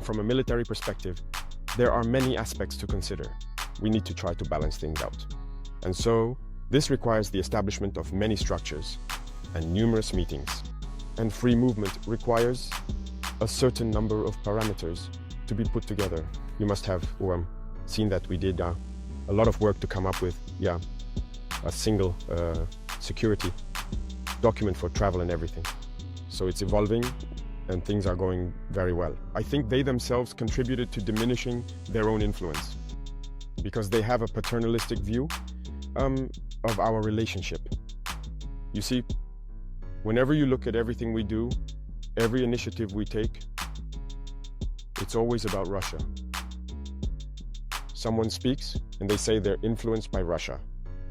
from a military perspective, there are many aspects to consider. We need to try to balance things out. And so, this requires the establishment of many structures and numerous meetings. And free movement requires a certain number of parameters to be put together. You must have seen that we did a lot of work to come up with a single security document for travel and everything. So it's evolving and things are going very well. I think they themselves contributed to diminishing their own influence because they have a paternalistic view of our relationship. You see, whenever you look at everything we do, every initiative we take, it's always about Russia. Someone speaks and they say they're influenced by Russia.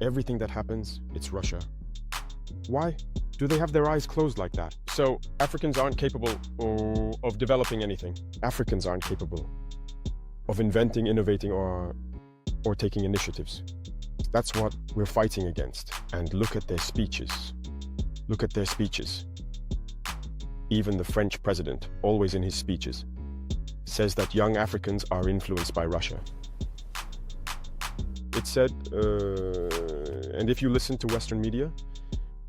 Everything that happens, it's Russia. Why? Do they have their eyes closed like that? So Africans aren't capable of developing anything. Africans aren't capable of inventing, innovating, or taking initiatives. That's what we're fighting against. And look at their speeches. Look at their speeches. Even the French president, always in his speeches, says that young Africans are influenced by Russia. It said, and if you listen to Western media,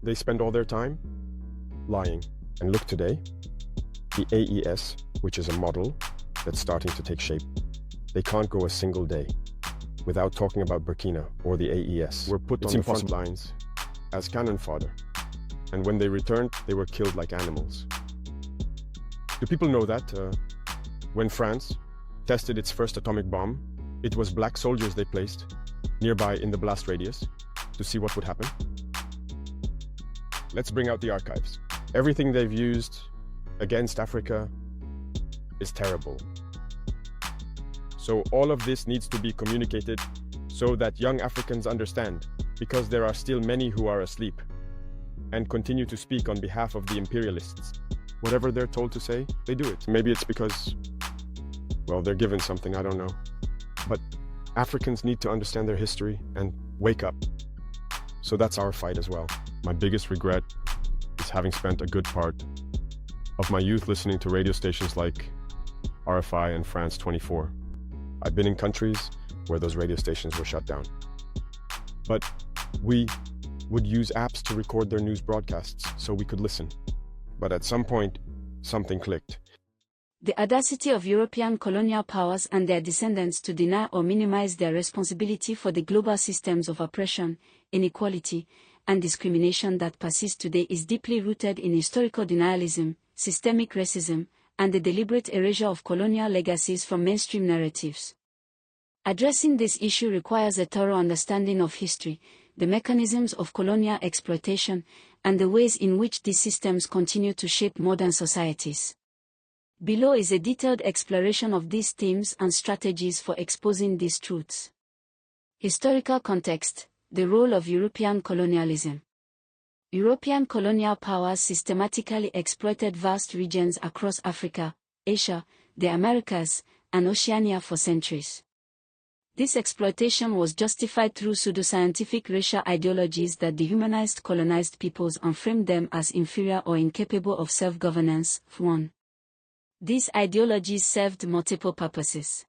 they spend all their time lying. And look today, the AES, which is a model that's starting to take shape, they can't go a single day without talking about Burkina or the AES. We're put on the front lines as cannon fodder. And when they returned, they were killed like animals. Do people know that when France tested its first atomic bomb, it was black soldiers they placed nearby in the blast radius to see what would happen? Let's bring out the archives. Everything they've used against Africa is terrible. So all of this needs to be communicated so that young Africans understand, because there are still many who are asleep and continue to speak on behalf of the imperialists. Whatever they're told to say, they do it. Maybe it's because, well, they're given something, I don't know. But Africans need to understand their history and wake up. So that's our fight as well. My biggest regret is having spent a good part of my youth listening to radio stations like RFI and France 24. I've been in countries where those radio stations were shut down. But we would use apps to record their news broadcasts so we could listen. But at some point, something clicked. The audacity of European colonial powers and their descendants to deny or minimize their responsibility for the global systems of oppression, inequality, and discrimination that persist today is deeply rooted in historical denialism, systemic racism, and the deliberate erasure of colonial legacies from mainstream narratives. Addressing this issue requires a thorough understanding of history, the mechanisms of colonial exploitation, and the ways in which these systems continue to shape modern societies. Below is a detailed exploration of these themes and strategies for exposing these truths. Historical context: the role of European colonialism. European colonial powers systematically exploited vast regions across Africa, Asia, the Americas, and Oceania for centuries. This exploitation was justified through pseudoscientific racial ideologies that dehumanized colonized peoples and framed them as inferior or incapable of self-governance. 1. These ideologies served multiple purposes.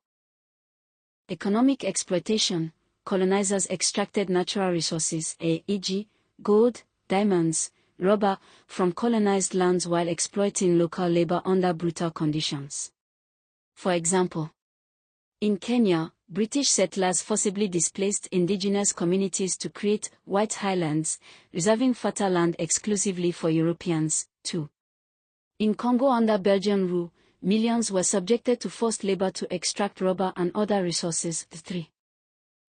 Economic exploitation: colonizers extracted natural resources, e.g., gold, diamonds, rubber, from colonized lands while exploiting local labor under brutal conditions. For example, in Kenya, British settlers forcibly displaced indigenous communities to create white highlands, reserving fertile land exclusively for Europeans. 2. In Congo under Belgian rule, millions were subjected to forced labor to extract rubber and other resources. 3.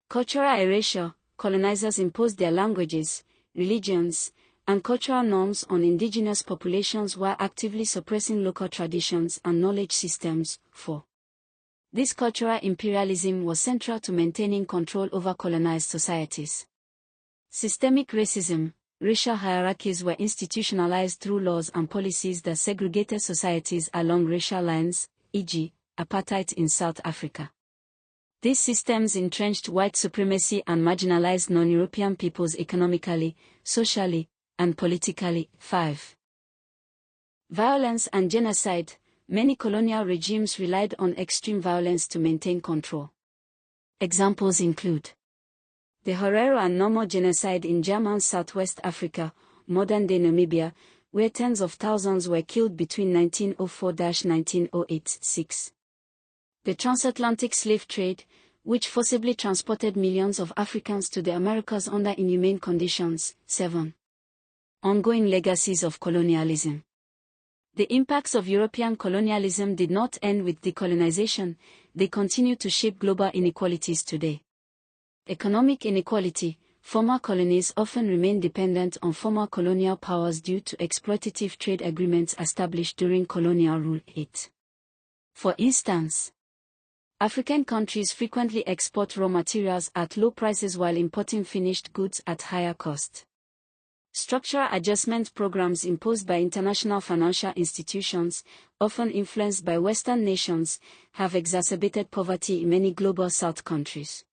Cultural erasure: colonizers imposed their languages, religions, and cultural norms on indigenous populations while actively suppressing local traditions and knowledge systems. 4. This cultural imperialism was central to maintaining control over colonized societies. Systemic racism: racial hierarchies were institutionalized through laws and policies that segregated societies along racial lines, e.g., apartheid in South Africa. These systems entrenched white supremacy and marginalized non-European peoples economically, socially, and politically. 5. Violence and genocide: many colonial regimes relied on extreme violence to maintain control. Examples include the Herero and Nomo genocide in German Southwest Africa, modern-day Namibia, where tens of thousands were killed between 1904–1908. The transatlantic slave trade, which forcibly transported millions of Africans to the Americas under inhumane conditions. 7. Ongoing legacies of colonialism. The impacts of European colonialism did not end with decolonization, they continue to shape global inequalities today. Economic inequality. Former colonies often remain dependent on former colonial powers due to exploitative trade agreements established during colonial rule. 8. For instance, African countries frequently export raw materials at low prices while importing finished goods at higher cost. Structural adjustment programs imposed by international financial institutions, often influenced by Western nations, have exacerbated poverty in many global South countries.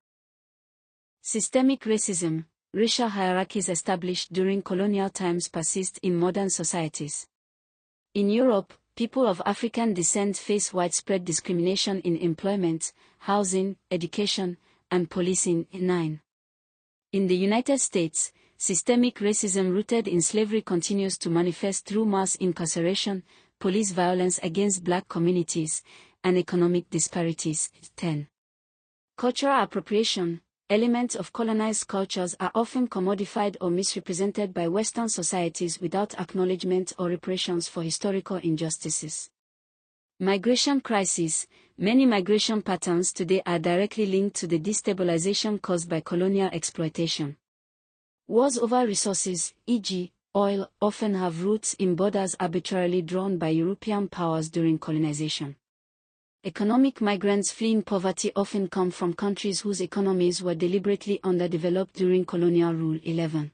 Systemic racism. Racial hierarchies established during colonial times persist in modern societies. In Europe, people of African descent face widespread discrimination in employment, housing, education, and policing. 9. In the United States, systemic racism rooted in slavery continues to manifest through mass incarceration, police violence against black communities, and economic disparities. 10. Cultural appropriation. Elements of colonized cultures are often commodified or misrepresented by Western societies without acknowledgement or reparations for historical injustices. Migration crises. Many migration patterns today are directly linked to the destabilization caused by colonial exploitation. Wars over resources, e.g., oil, often have roots in borders arbitrarily drawn by European powers during colonization. Economic migrants fleeing poverty often come from countries whose economies were deliberately underdeveloped during colonial rule. 11.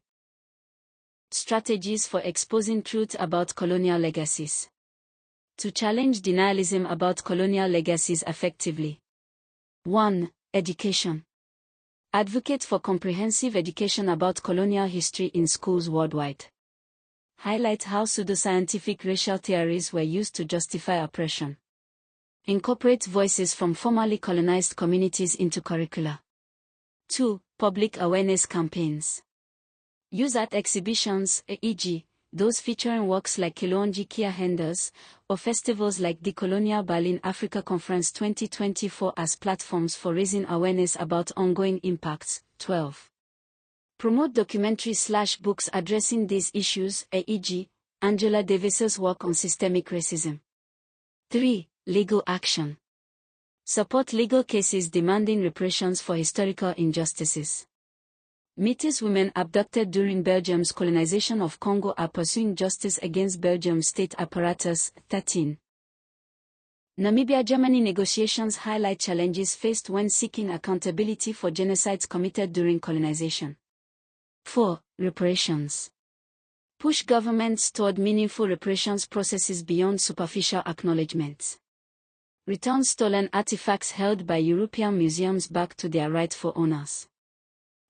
Strategies for exposing truth about colonial legacies. To challenge denialism about colonial legacies effectively. 1. Education. Advocate for comprehensive education about colonial history in schools worldwide. Highlight how pseudoscientific racial theories were used to justify oppression. Incorporate voices from formerly colonized communities into curricula. 2. Public awareness campaigns. Use art exhibitions, e.g., those featuring works like Kilonji Kia Henders, or festivals like the Colonial Berlin Africa Conference 2024 as platforms for raising awareness about ongoing impacts. 12. Promote documentaries/books addressing these issues, e.g., Angela Davis's work on systemic racism. 3. Legal action. Support legal cases demanding reparations for historical injustices. Métis women abducted during Belgium's colonization of Congo are pursuing justice against Belgium's state apparatus. 13. Namibia-Germany negotiations highlight challenges faced when seeking accountability for genocides committed during colonization. 4. Reparations. Push governments toward meaningful reparations processes beyond superficial acknowledgement. Return stolen artifacts held by European museums back to their rightful owners.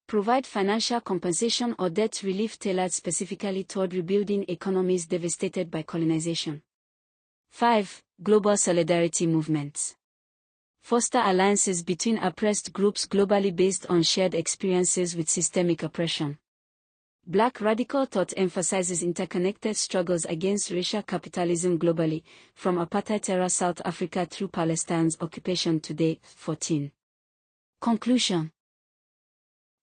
Provide financial compensation or debt relief tailored specifically toward rebuilding economies devastated by colonization. 5. Global solidarity movements. Foster alliances between oppressed groups globally based on shared experiences with systemic oppression. Black radical thought emphasizes interconnected struggles against racial capitalism globally, from apartheid era South Africa through Palestine's occupation today. 14. Conclusion.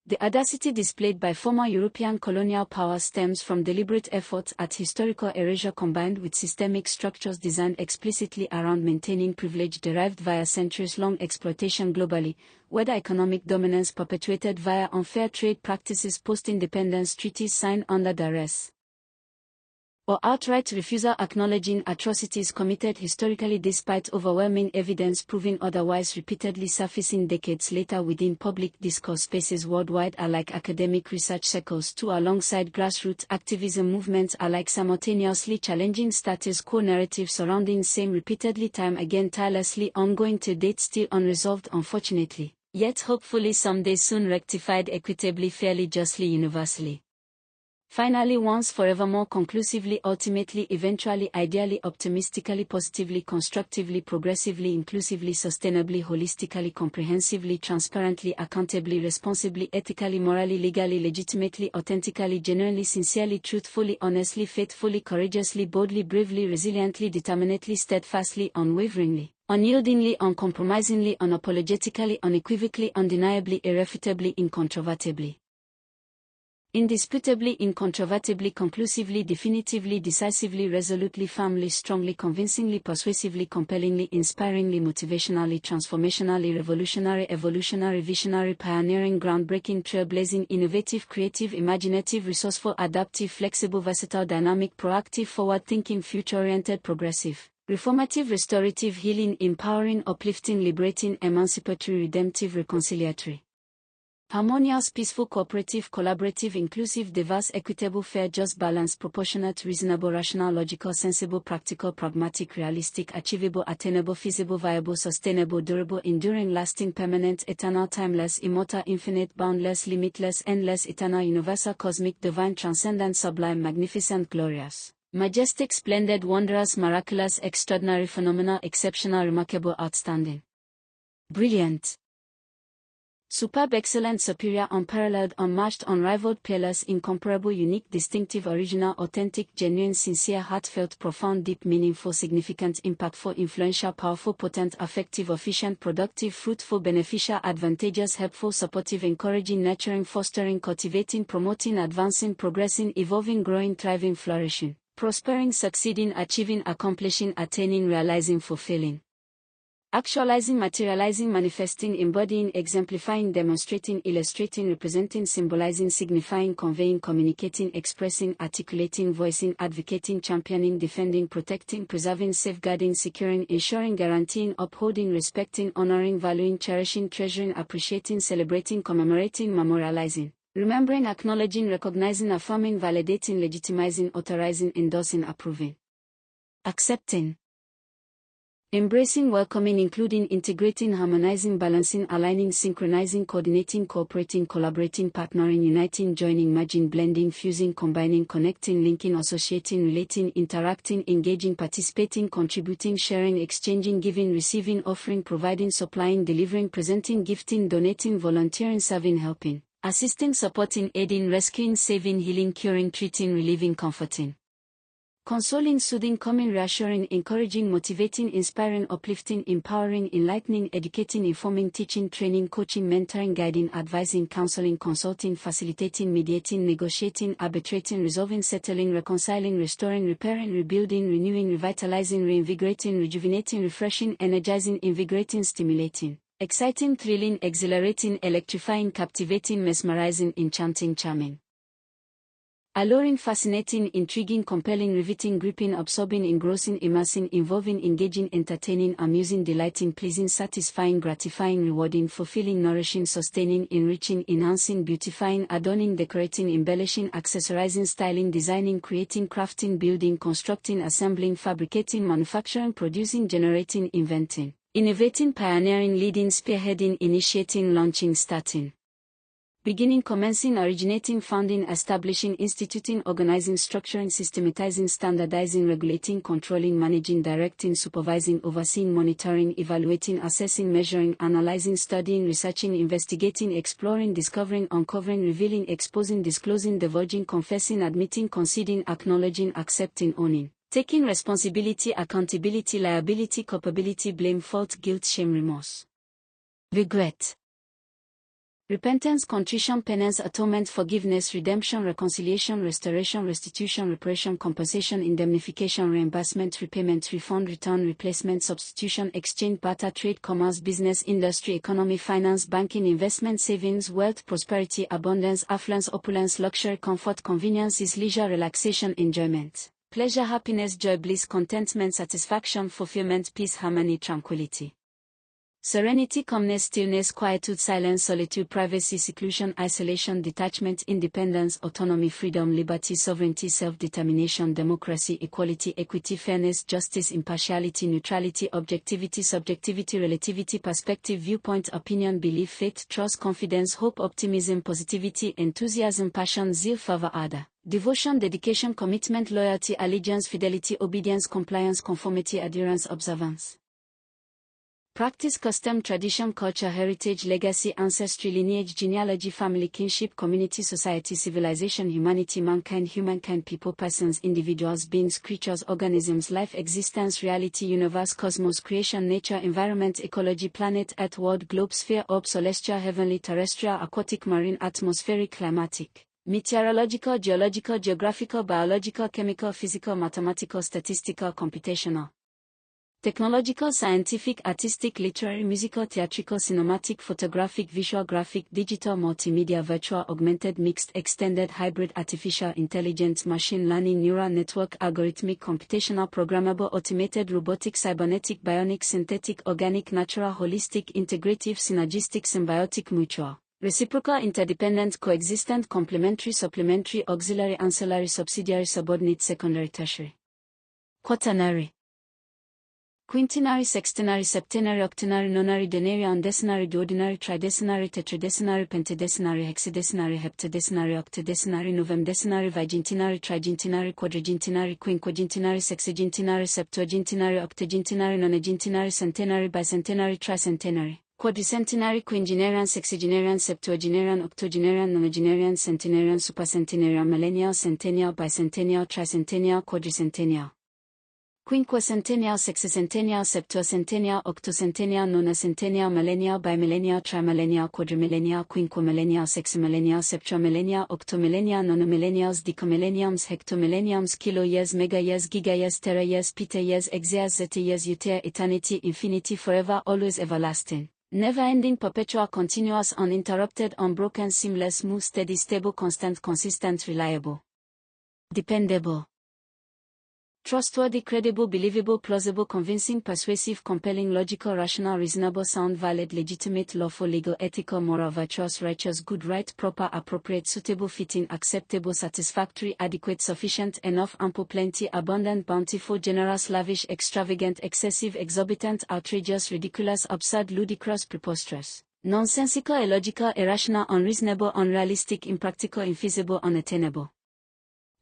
The audacity displayed by former European colonial power stems from deliberate efforts at historical erasure combined with systemic structures designed explicitly around maintaining privilege derived via centuries-long exploitation globally, whether economic dominance perpetuated via unfair trade practices post-independence treaties signed under duress, or outright refusal acknowledging atrocities committed historically despite overwhelming evidence proving otherwise repeatedly surfacing decades later within public discourse spaces worldwide are like academic research circles too, alongside grassroots activism movements are like simultaneously challenging status quo narratives surrounding same repeatedly time again tirelessly ongoing to date still unresolved unfortunately, yet hopefully someday soon rectified equitably fairly justly universally. Finally, once forevermore, conclusively, ultimately, eventually, ideally, optimistically, positively, constructively, progressively, inclusively, sustainably, holistically, comprehensively, transparently, accountably, responsibly, ethically, morally, legally, legitimately, authentically, genuinely, sincerely, truthfully, honestly, faithfully, courageously, boldly, bravely, resiliently, determinately, steadfastly, unwaveringly, unyieldingly, uncompromisingly, unapologetically, unequivocally, undeniably, irrefutably, incontrovertibly. Indisputably, incontrovertibly, conclusively, definitively, decisively, resolutely, firmly, strongly, convincingly, persuasively, compellingly, inspiringly, motivationally, transformationally, revolutionary, evolutionary, visionary, pioneering, groundbreaking, trailblazing, innovative, creative, imaginative, resourceful, adaptive, flexible, versatile, dynamic, proactive, forward-thinking, future-oriented, progressive, reformative, restorative, healing, empowering, uplifting, liberating, emancipatory, redemptive, reconciliatory. Harmonious, peaceful, cooperative, collaborative, inclusive, diverse, equitable, fair, just, balanced, proportionate, reasonable, rational, logical, sensible, practical, pragmatic, realistic, achievable, attainable, feasible, viable, sustainable, durable, enduring, lasting, permanent, eternal, timeless, immortal, infinite, boundless, limitless, endless, eternal, universal, cosmic, divine, transcendent, sublime, magnificent, glorious, majestic, splendid, wondrous, miraculous, extraordinary, phenomenal, exceptional, remarkable, outstanding, brilliant, superb, excellent, superior, unparalleled, unmatched, unrivaled, peerless, incomparable, unique, distinctive, original, authentic, genuine, sincere, heartfelt, profound, deep, meaningful, significant, impactful, influential, powerful, potent, effective, efficient, productive, fruitful, beneficial, advantageous, helpful, supportive, encouraging, nurturing, fostering, cultivating, promoting, advancing, progressing, evolving, growing, thriving, flourishing, prospering, succeeding, achieving, accomplishing, attaining, realizing, fulfilling. Actualizing, materializing, manifesting, embodying, exemplifying, demonstrating, illustrating, representing, symbolizing, signifying, conveying, communicating, expressing, articulating, voicing, advocating, championing, defending, protecting, preserving, safeguarding, securing, ensuring, guaranteeing, upholding, respecting, honoring, valuing, cherishing, treasuring, appreciating, celebrating, commemorating, memorializing, remembering, acknowledging, recognizing, affirming, validating, legitimizing, authorizing, endorsing, approving, accepting, embracing, welcoming, including, integrating, harmonizing, balancing, aligning, synchronizing, coordinating, cooperating, collaborating, partnering, uniting, joining, merging, blending, fusing, combining, connecting, linking, associating, relating, interacting, engaging, participating, contributing, sharing, exchanging, giving, receiving, offering, providing, supplying, delivering, presenting, gifting, donating, volunteering, serving, helping, assisting, supporting, aiding, rescuing, saving, healing, curing, treating, relieving, comforting, consoling, soothing, calming, reassuring, encouraging, motivating, inspiring, uplifting, empowering, enlightening, educating, informing, teaching, training, coaching, mentoring, guiding, advising, counseling, consulting, facilitating, mediating, negotiating, arbitrating, resolving, settling, reconciling, restoring, repairing, rebuilding, renewing, revitalizing, reinvigorating, rejuvenating, refreshing, energizing, invigorating, stimulating, exciting, thrilling, exhilarating, electrifying, captivating, mesmerizing, enchanting, charming, alluring, fascinating, intriguing, compelling, riveting, gripping, absorbing, engrossing, immersing, involving, engaging, entertaining, amusing, delighting, pleasing, satisfying, gratifying, rewarding, fulfilling, nourishing, sustaining, enriching, enhancing, beautifying, adorning, decorating, embellishing, accessorizing, styling, designing, creating, crafting, building, constructing, assembling, fabricating, manufacturing, producing, generating, inventing, innovating, pioneering, leading, spearheading, initiating, launching, starting, beginning, commencing, originating, founding, establishing, instituting, organizing, structuring, systematizing, standardizing, regulating, controlling, managing, directing, supervising, overseeing, monitoring, evaluating, assessing, measuring, analyzing, studying, researching, investigating, exploring, discovering, uncovering, revealing, exposing, disclosing, divulging, confessing, admitting, conceding, acknowledging, accepting, owning, taking responsibility, accountability, liability, culpability, blame, fault, guilt, shame, remorse, regret, repentance, contrition, penance, atonement, forgiveness, redemption, reconciliation, restoration, restitution, reparation, compensation, indemnification, reimbursement, repayment, refund, return, replacement, substitution, exchange, barter, trade, commerce, business, industry, economy, finance, banking, investment, savings, wealth, prosperity, abundance, affluence, opulence, luxury, comfort, conveniences, leisure, relaxation, enjoyment, pleasure, happiness, joy, bliss, contentment, satisfaction, fulfillment, peace, harmony, tranquility, Serenity, calmness, stillness, quietude, silence, solitude, privacy, seclusion, isolation, detachment, independence, autonomy, freedom, liberty, sovereignty, self-determination, democracy, equality, equity, fairness, justice, impartiality, neutrality, objectivity, subjectivity, relativity, perspective, viewpoint, opinion, belief, faith, trust, confidence, hope, optimism, positivity, enthusiasm, passion, zeal, fervor, ardor, devotion, dedication, commitment, loyalty, allegiance, fidelity, obedience, compliance, conformity, adherence, observance. Practice, custom, tradition, culture, heritage, legacy, ancestry, lineage, genealogy, family, kinship, community, society, civilization, humanity, humankind, people, persons, individuals, beings, creatures, organisms, life, existence, reality, universe, cosmos, creation, nature, environment, ecology, planet, earth, world, globe, sphere, orb, celestial, heavenly, terrestrial, aquatic, marine, atmospheric, climatic, meteorological, geological, geographical, biological, chemical, physical, mathematical, statistical, computational. Technological, scientific, artistic, literary, musical, theatrical, cinematic, photographic, visual, graphic, digital, multimedia, virtual, augmented, mixed, extended, hybrid, artificial intelligence, machine learning, neural network, algorithmic, computational, programmable, automated, robotic, cybernetic, bionic, synthetic, organic, natural, holistic, integrative, synergistic, symbiotic, mutual, reciprocal, interdependent, coexistent, complementary, supplementary, auxiliary, ancillary, subsidiary, subordinate, secondary, tertiary, quaternary, quintenary, sextenary, septenary, octenary, nonary, denary, undecennary, duodenary, tridecenary, tetradecenary, pentadecenary, hexadecenary, heptadecenary, octadecenary, novemdecenary, vigintenary, trigentenary, quadragentenary, quinquagentenary, sexagentenary, septuagentenary, octogentenary, nonagentenary, centenary, bicentenary, tricentenary, quadricentenary, quingenarian, sexagenarian, septuagenarian, octogenarian, nonagenarian, centenarian, supercentenarian, millennial, centennial, bicentennial, tricentennial, quadricentennial, quinquacentennial, sexacentennial, septuacentennial, octocentennial, nonacentennial, millennial, bimillennial, trimillennial, quadrimillennial, quinquamillennial, sexamillennial, septuamillennial, octomillennial, nonomillennials, decamillenniums, hectomillenniums, kiloyears, megayears, gigayears, terayears, petayears, exayears, zetayears, uter, eternity, infinity, forever, always, everlasting, never-ending, perpetual, continuous, uninterrupted, unbroken, seamless, smooth, steady, stable, constant, consistent, reliable, dependable, trustworthy, credible, believable, plausible, convincing, persuasive, compelling, logical, rational, reasonable, sound, valid, legitimate, lawful, legal, ethical, moral, virtuous, righteous, good, right, proper, appropriate, suitable, fitting, acceptable, satisfactory, adequate, sufficient, enough, ample, plenty, abundant, bountiful, generous, lavish, extravagant, excessive, exorbitant, outrageous, ridiculous, absurd, ludicrous, preposterous, nonsensical, illogical, irrational, unreasonable, unrealistic, impractical, infeasible, unattainable,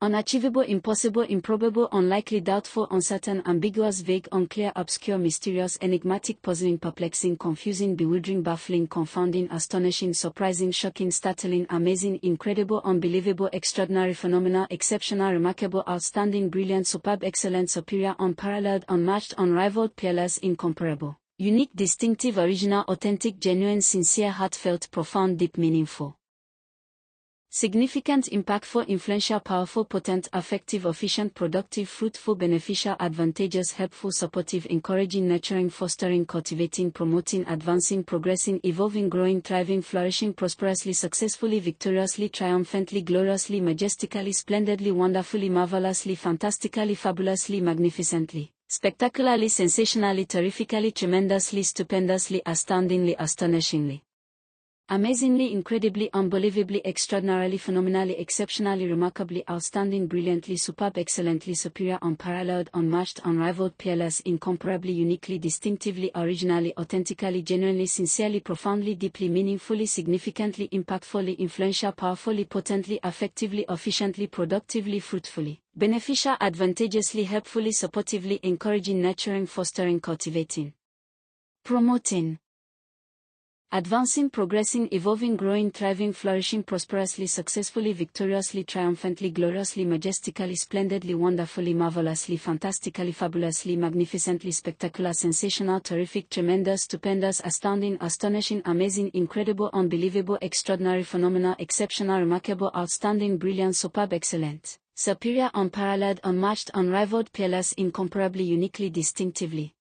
unachievable, impossible, improbable, unlikely, doubtful, uncertain, ambiguous, vague, unclear, obscure, mysterious, enigmatic, puzzling, perplexing, confusing, bewildering, baffling, confounding, astonishing, surprising, shocking, startling, amazing, incredible, unbelievable, extraordinary, phenomenal, exceptional, remarkable, outstanding, brilliant, superb, excellent, superior, unparalleled, unmatched, unrivaled, peerless, incomparable, unique, distinctive, original, authentic, genuine, sincere, heartfelt, profound, deep, meaningful, significant, impactful, influential, powerful, potent, effective, efficient, productive, fruitful, beneficial, advantageous, helpful, supportive, encouraging, nurturing, fostering, cultivating, promoting, advancing, progressing, evolving, growing, thriving, flourishing, prosperously, successfully, victoriously, triumphantly, gloriously, majestically, splendidly, wonderfully, marvelously, fantastically, fabulously, magnificently, spectacularly, sensationally, terrifically, tremendously, stupendously, astoundingly, astonishingly, amazingly, incredibly, unbelievably, extraordinarily, phenomenally, exceptionally, remarkably, outstanding, brilliantly, superb, excellently, superior, unparalleled, unmatched, unrivaled, peerless, incomparably, uniquely, distinctively, originally, authentically, genuinely, sincerely, profoundly, deeply, meaningfully, significantly, impactfully, influential, powerfully, potently, effectively, efficiently, productively, fruitfully, beneficial, advantageously, helpfully, supportively, encouraging, nurturing, fostering, cultivating, promoting, advancing, progressing, evolving, growing, thriving, flourishing, prosperously, successfully, victoriously, triumphantly, gloriously, majestically, splendidly, wonderfully, marvelously, fantastically, fabulously, magnificently, spectacular, sensational, terrific, tremendous, stupendous, astounding, astonishing, amazing, incredible, unbelievable, extraordinary, phenomenal, exceptional, remarkable, outstanding, brilliant, superb, excellent, superior, unparalleled, unmatched, unrivaled, peerless, incomparably, uniquely, distinctively,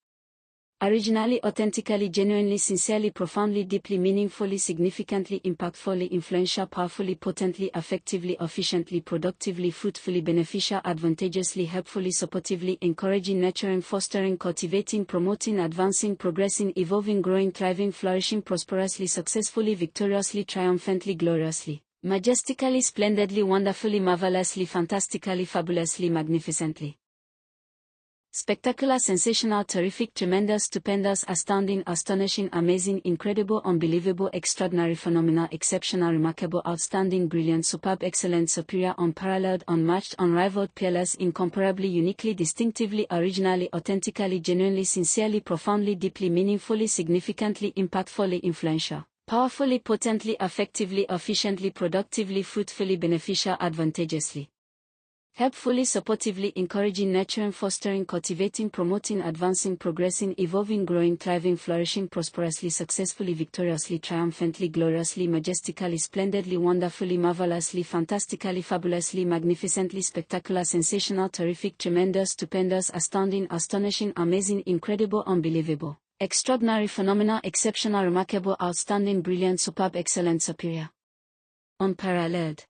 Originally, authentically, genuinely, sincerely, profoundly, deeply, meaningfully, significantly, impactfully, influential, powerfully, potently, effectively, efficiently, productively, fruitfully, beneficial, advantageously, helpfully, supportively, encouraging, nurturing, fostering, cultivating, promoting, advancing, progressing, evolving, growing, thriving, flourishing, prosperously, successfully, victoriously, triumphantly, gloriously, majestically, splendidly, wonderfully, marvelously, fantastically, fabulously, magnificently. Spectacular, sensational, terrific, tremendous, stupendous, astounding, astonishing, amazing, incredible, unbelievable, extraordinary, phenomenal, exceptional, remarkable, outstanding, brilliant, superb, excellent, superior, unparalleled, unmatched, unrivaled, peerless, incomparably, uniquely, distinctively, originally, authentically, genuinely, sincerely, profoundly, deeply, meaningfully, significantly, impactfully, influential, powerfully, potently, effectively, efficiently, productively, fruitfully, beneficial, advantageously, helpfully, supportively, encouraging, nurturing, fostering, cultivating, promoting, advancing, progressing, evolving, growing, thriving, flourishing, prosperously, successfully, victoriously, triumphantly, gloriously, majestically, splendidly, wonderfully, marvelously, fantastically, fabulously, magnificently, spectacular, sensational, terrific, tremendous, stupendous, astounding, astonishing, amazing, incredible, unbelievable, extraordinary, phenomenal, exceptional, remarkable, outstanding, brilliant, superb, excellent, superior, unparalleled,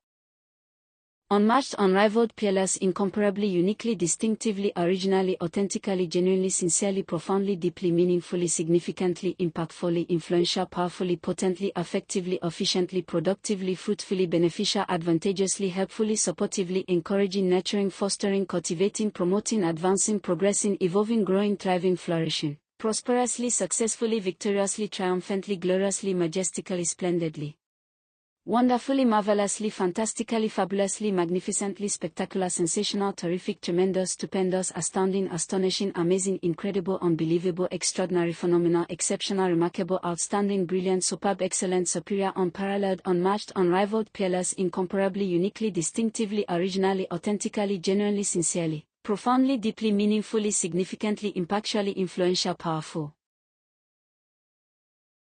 unmatched, unrivaled, peerless, incomparably, uniquely, distinctively, originally, authentically, genuinely, sincerely, profoundly, deeply, meaningfully, significantly, impactfully, influential, powerfully, potently, effectively, efficiently, productively, fruitfully, beneficial, advantageously, helpfully, supportively, encouraging, nurturing, fostering, cultivating, promoting, advancing, progressing, evolving, growing, thriving, flourishing, prosperously, successfully, victoriously, triumphantly, gloriously, majestically, splendidly, wonderfully, marvelously, fantastically, fabulously, magnificently, spectacular, sensational, terrific, tremendous, stupendous, astounding, astonishing, amazing, incredible, unbelievable, extraordinary, phenomenal, exceptional, remarkable, outstanding, brilliant, superb, excellent, superior, unparalleled, unmatched, unrivaled, peerless, incomparably, uniquely, distinctively, originally, authentically, genuinely, sincerely, profoundly, deeply, meaningfully, significantly, impactfully, influential, powerful,